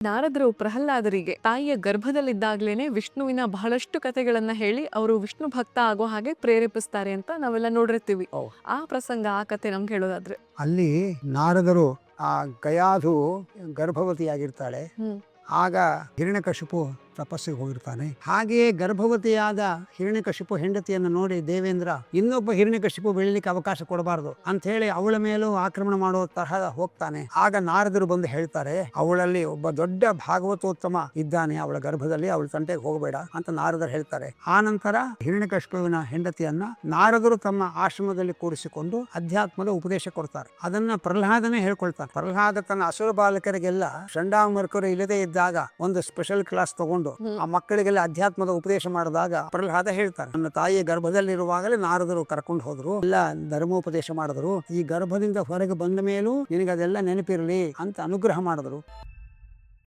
ನಾರದರು ಪ್ರಹ್ಲಾದರಿಗೆ ತಾಯಿಯ ಗರ್ಭದಲ್ಲಿದ್ದಾಗ್ಲೇನೆ ವಿಷ್ಣುವಿನ ಬಹಳಷ್ಟು ಕಥೆಗಳನ್ನ ಹೇಳಿ ಅವರು ವಿಷ್ಣು ಭಕ್ತ ಆಗೋ ಹಾಗೆ ಪ್ರೇರೇಪಿಸ್ತಾರೆ ಅಂತ ನಾವೆಲ್ಲ ನೋಡಿರ್ತೀವಿ. ಆ ಪ್ರಸಂಗ, ಆ ಕಥೆ ನಮ್ಗೆ ಹೇಳೋದಾದ್ರೆ. ಅಲ್ಲಿ ನಾರದರು ಆ ಗಯಾಧು ಗರ್ಭವತಿಯಾಗಿರ್ತಾಳೆ. ಆಗ ಹಿರಣ್ಯಕಶಿಪು ತಪಸ್ಸಿಗೆ ಹೋಗಿರ್ತಾನೆ. ಹಾಗೆಯೇ ಗರ್ಭವತಿಯಾದ ಹಿರಣ್ಯಕಶಿಪು ಹೆಂಡತಿಯನ್ನು ನೋಡಿ ದೇವೇಂದ್ರ ಇನ್ನೊಬ್ಬ ಹಿರಣ್ಯಕಶಿಪು ಬೆಳಿಲಿಕ್ಕೆ ಅವಕಾಶ ಕೊಡಬಾರದು ಅಂತ ಹೇಳಿ ಅವಳ ಮೇಲೂ ಆಕ್ರಮಣ ಮಾಡೋ ತರಹ ಹೋಗ್ತಾನೆ. ಆಗ ನಾರದರು ಬಂದು ಹೇಳ್ತಾರೆ, ಅವಳಲ್ಲಿ ಒಬ್ಬ ದೊಡ್ಡ ಭಾಗವತೋತ್ತಮ ಇದ್ದಾನೆ, ಅವಳ ಗರ್ಭದಲ್ಲಿ, ಅವಳ ತಂಟೆಗೆ ಹೋಗಬೇಡ ಅಂತ ನಾರದರು ಹೇಳ್ತಾರೆ. ಆ ನಂತರ ಹಿರಣ್ಯಕಶಿಪುವಿನ ಹೆಂಡತಿಯನ್ನ ನಾರದರು ತಮ್ಮ ಆಶ್ರಮದಲ್ಲಿ ಕೂರಿಸಿಕೊಂಡು ಅಧ್ಯಾತ್ಮದ ಉಪದೇಶ ಕೊಡ್ತಾರೆ. ಅದನ್ನ ಪ್ರಹ್ಲಾದನೇ ಹೇಳ್ಕೊಳ್ತಾರೆ. ಪ್ರಹ್ಲಾದ ತನ್ನ ಅಸುರ ಬಾಲಕರಿಗೆಲ್ಲ ಚಂಡಾಮರ್ಕರು ಇಲ್ಲದೆ ಇದ್ದಾಗ ಒಂದು ಸ್ಪೆಷಲ್ ಕ್ಲಾಸ್ ತಗೊಂಡು ಆ ಮಕ್ಕಳಿಗೆಲ್ಲ ಅಧ್ಯಾತ್ಮದ ಉಪದೇಶ ಮಾಡಿದಾಗ ಪ್ರಹ್ಲಾದ ಹೇಳ್ತಾರೆ, ನನ್ನ ತಾಯಿಯ ಗರ್ಭದಲ್ಲಿರುವಾಗಲೇ ನಾರದರು ಕರ್ಕೊಂಡು ಹೋದ್ರು, ಎಲ್ಲ ಧರ್ಮೋಪದೇಶ ಮಾಡಿದ್ರು, ಈ ಗರ್ಭದಿಂದ ಹೊರಗೆ ಬಂದ ಮೇಲೂ ನಿನಗೆ ಅದೆಲ್ಲ ನೆನಪಿರಲಿ ಅಂತ ಅನುಗ್ರಹ ಮಾಡಿದ್ರು.